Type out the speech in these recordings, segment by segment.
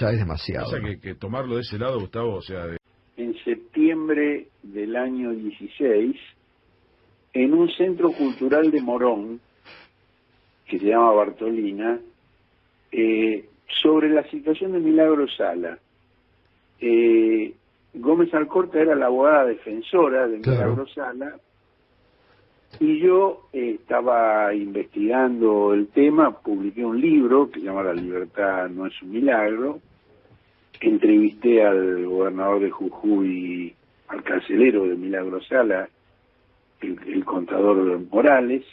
ya es demasiado. O sea, que tomarlo de ese lado, Gustavo, o sea... En septiembre del año 16, en un centro cultural de Morón, que se llama Bartolina, sobre la situación de Milagro Sala. Gómez Alcorta era la abogada defensora de Milagro Sala, y yo estaba investigando el tema, publiqué un libro que se llama La libertad no es un milagro, entrevisté al gobernador de Jujuy, al carcelero de Milagro Sala, el contador Morales,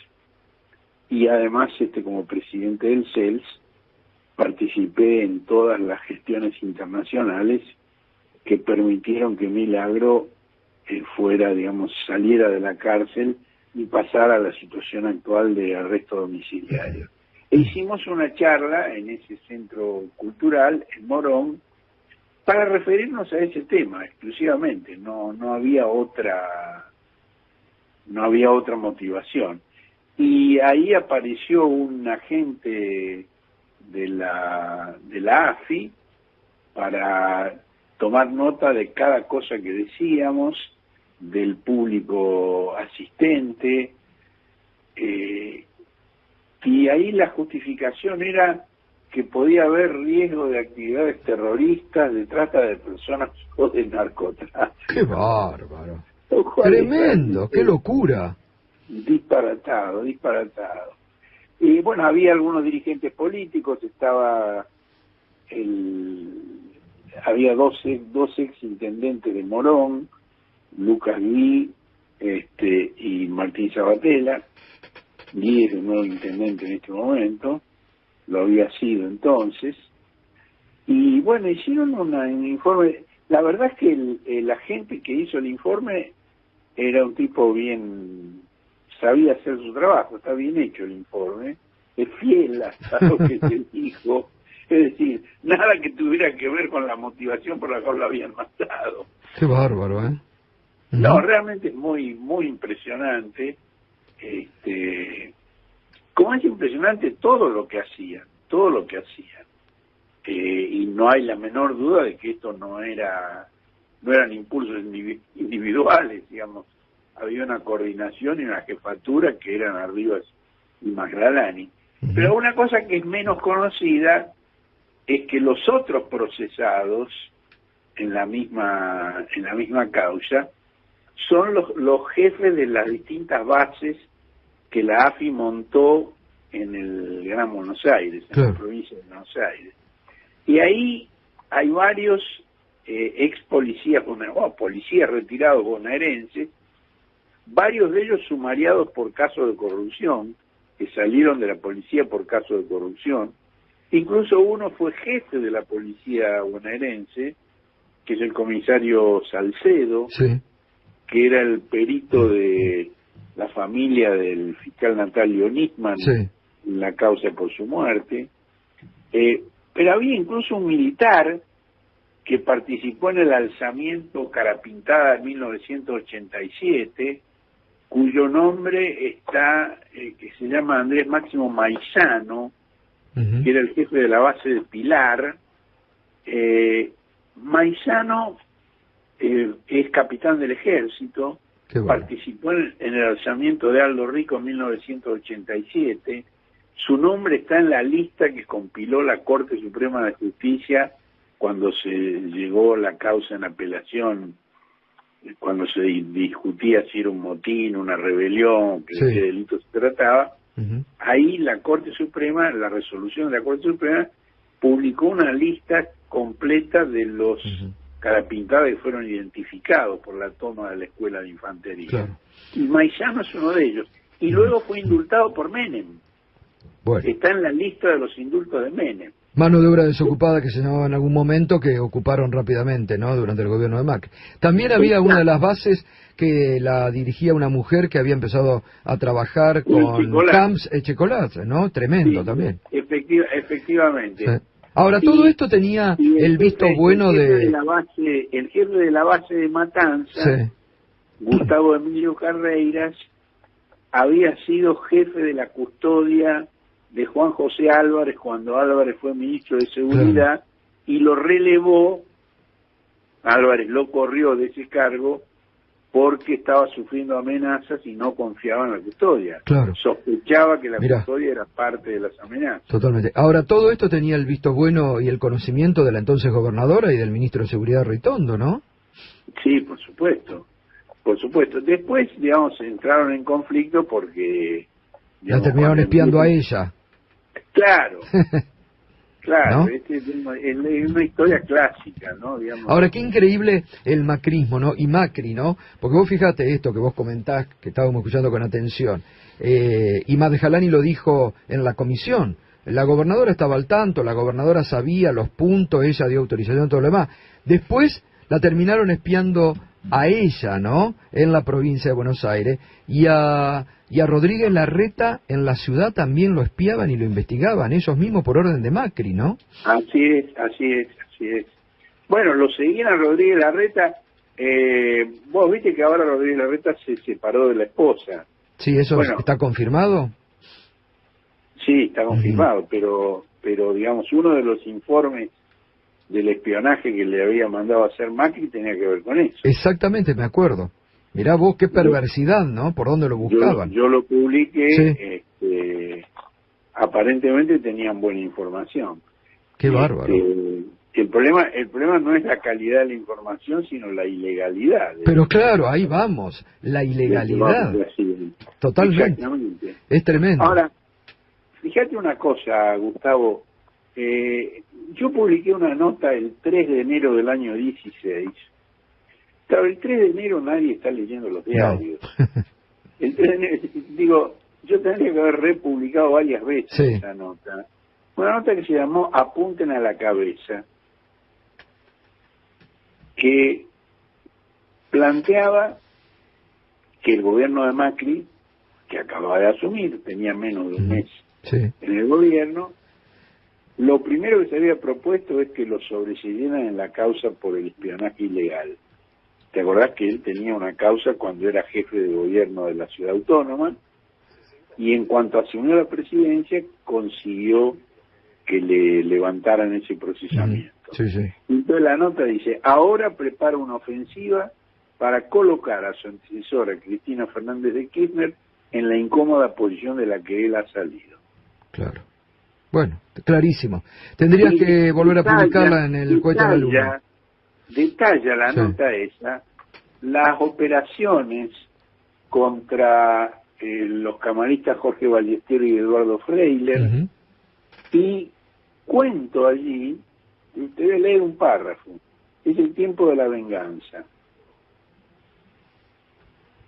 y además como presidente del CELS participé en todas las gestiones internacionales que permitieron que Milagro fuera, digamos, saliera de la cárcel y pasara a la situación actual de arresto domiciliario. E hicimos una charla en ese centro cultural, en Morón, para referirnos a ese tema exclusivamente. No había otra motivación. Y ahí apareció un agente de la AFI para tomar nota de cada cosa que decíamos, del público asistente, y ahí la justificación era que podía haber riesgo de actividades terroristas, de trata de personas o de narcotráfico. ¡Qué bárbaro! ¡Tremendo! ¡Qué locura! Disparatado. Y bueno, había algunos dirigentes políticos, había dos ex intendentes de Morón, Lucas Guí y Martín Sabatella. Guí es el nuevo intendente en este momento, lo había sido entonces, y bueno, hicieron un informe. La verdad es que el agente que hizo el informe era un tipo sabía hacer su trabajo, está bien hecho el informe, es fiel a lo que se dijo, es decir, nada que tuviera que ver con la motivación por la cual lo habían matado. Qué bárbaro, ¿eh? No, realmente es muy, muy impresionante, como es impresionante todo lo que hacían, y no hay la menor duda de que esto no eran impulsos individuales, digamos. Había una coordinación y una jefatura que eran Arribas y Magdalani. Pero una cosa que es menos conocida es que los otros procesados en la misma causa son los jefes de las distintas bases que la AFI montó en el Gran Buenos Aires, en la provincia de Buenos Aires. Y ahí hay varios ex policías retirados bonaerenses, varios de ellos sumariados por casos de corrupción, que salieron de la policía por caso de corrupción. Incluso uno fue jefe de la policía bonaerense, que es el comisario Salcedo, que era el perito de la familia del fiscal Natalio Nisman en la causa por su muerte. Pero había incluso un militar que participó en el alzamiento Carapintada de 1987, cuyo nombre que se llama Andrés Máximo Maizano, que era el jefe de la base de Pilar. Maizano es capitán del ejército, participó en el alzamiento de Aldo Rico en 1987, su nombre está en la lista que compiló la Corte Suprema de Justicia cuando se llegó la causa en apelación, cuando se discutía si era un motín, una rebelión, de qué delito se trataba. Ahí la Corte Suprema, la resolución de la Corte Suprema, publicó una lista completa de los carapintadas que fueron identificados por la toma de la escuela de infantería. Y Maizano es uno de ellos. Y luego fue indultado por Menem. Está en la lista de los indultos de Menem. Mano de obra desocupada, que se llamaba en algún momento, que ocuparon rápidamente, ¿no?, durante el gobierno de Macri. También había una de las bases que la dirigía una mujer que había empezado a trabajar con Camps Echecolat, ¿no? Tremendo también. Efectivamente. Ahora, todo esto tenía el visto bueno el jefe de la base de Matanza, Gustavo Emilio Carreiras, había sido jefe de la custodia de Juan José Álvarez cuando Álvarez fue ministro de Seguridad, y lo relevó, Álvarez lo corrió de ese cargo porque estaba sufriendo amenazas y no confiaba en la custodia. Claro. Sospechaba que la Mirá. custodia era parte de las amenazas. Totalmente. Ahora, todo esto tenía el visto bueno y el conocimiento de la entonces gobernadora y del ministro de Seguridad Ritondo, ¿no? Sí, por supuesto. Por supuesto. Después, digamos, entraron en conflicto porque... La digamos, terminaron cuando espiando a ella. Claro, claro. ¿No? Es una historia clásica, ¿no? Digamos. Ahora, qué increíble el macrismo, ¿no? Y Macri, ¿no? Porque vos fíjate esto que vos comentás, que estábamos escuchando con atención. Y Madjalani lo dijo en la comisión. La gobernadora estaba al tanto, la gobernadora sabía los puntos, ella dio autorización, todo lo demás. Después la terminaron espiando a ella, ¿no? En la provincia de Buenos Aires. Y a Rodríguez Larreta en la ciudad también lo espiaban y lo investigaban, ellos mismos por orden de Macri, ¿no? Así es. Bueno, lo seguían a Rodríguez Larreta. Vos viste que ahora Rodríguez Larreta se separó de la esposa. Sí, ¿eso Bueno, está confirmado? sí, está confirmado, pero digamos, uno de los informes del espionaje que le había mandado a hacer Macri tenía que ver con eso. Exactamente, me acuerdo. Mirá vos qué perversidad, ¿no? ¿Por dónde lo buscaban? Yo lo publiqué, Sí. Aparentemente tenían buena información. Qué bárbaro. El problema no es la calidad de la información, sino la ilegalidad. Pero claro, ahí vamos, la ilegalidad. Totalmente. Exactamente. Es tremendo. Ahora, fíjate una cosa, Gustavo. Yo publiqué una nota el 3 de enero del año 16. Claro, el 3 de enero nadie está leyendo los diarios. No. El 3 de enero, digo, yo tendría que haber republicado varias veces esa nota. Una nota que se llamó Apunten a la cabeza, que planteaba que el gobierno de Macri, que acababa de asumir, tenía menos de un mes en el gobierno, lo primero que se había propuesto es que lo sobreseyeran en la causa por el espionaje ilegal. ¿Te acordás que él tenía una causa cuando era jefe de gobierno de la ciudad autónoma? Y en cuanto asumió la presidencia, consiguió que le levantaran ese procesamiento. Entonces la nota dice, ahora prepara una ofensiva para colocar a su antecesora, Cristina Fernández de Kirchner, en la incómoda posición de la que él ha salido. Claro. Bueno, clarísimo. Tendrías que volver a publicarla en el Cohete a la Luna. Detalla la nota esa, las operaciones contra los camaristas Jorge Ballesteros y Eduardo Freiler, y cuento allí, te voy a leer un párrafo, es el tiempo de la venganza.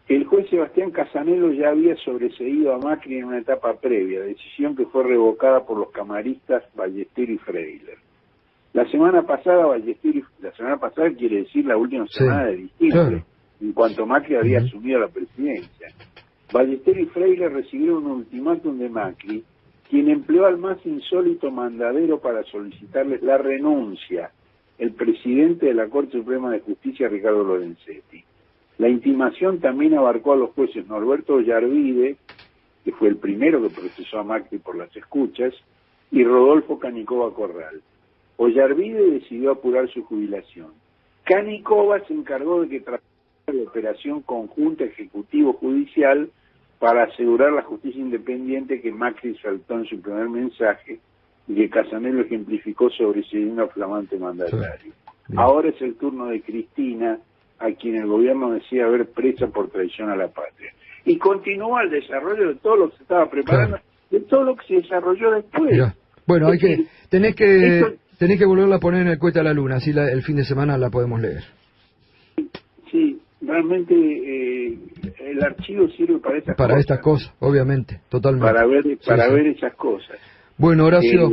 El juez Sebastián Casanelo ya había sobreseído a Macri en una etapa previa, decisión que fue revocada por los camaristas Ballesteros y Freiler. La semana pasada quiere decir la última semana de diciembre, en cuanto Macri había asumido la presidencia. Ballesteros y Freiler recibieron un ultimátum de Macri, quien empleó al más insólito mandadero para solicitarles la renuncia, el presidente de la Corte Suprema de Justicia, Ricardo Lorenzetti. La intimación también abarcó a los jueces Norberto Ollarvide, que fue el primero que procesó a Macri por las escuchas, y Rodolfo Canicova Corral. Ollarvide decidió apurar su jubilación. Canicova se encargó de que tratara de operación conjunta ejecutivo-judicial para asegurar la justicia independiente que Macri saltó en su primer mensaje y que Casanelo ejemplificó sobreseyendo a flamante mandatario. Ahora es el turno de Cristina, a quien el gobierno decía haber presa por traición a la patria. Y continúa el desarrollo de todo lo que se estaba preparando, de todo lo que se desarrolló después. Mirá. Bueno, tenés que volverla a poner en el Cohete a la Luna, así el fin de semana la podemos leer. Sí, realmente el archivo sirve para esas cosas. Para estas cosas, obviamente, totalmente. Para ver esas cosas. Bueno, Horacio,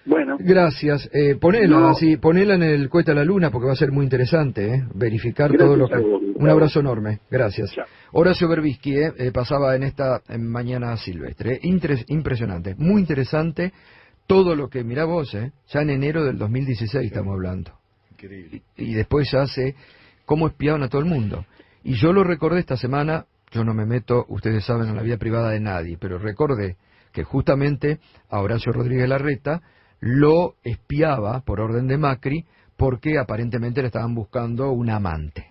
bueno, gracias. Ponela en el Cohete a la Luna porque va a ser muy interesante, verificar gracias todo lo que... vos, un abrazo enorme, gracias. Chao. Horacio Berbisky pasaba en esta mañana silvestre. Impresionante, muy interesante todo lo que... Mirá vos, ya en enero del 2016 estamos hablando. Increíble. Y después ya sé cómo espiaban a todo el mundo. Y yo lo recordé esta semana, yo no me meto, ustedes saben, en la vida privada de nadie, pero recordé que justamente a Horacio Rodríguez Larreta lo espiaba por orden de Macri porque aparentemente le estaban buscando un amante.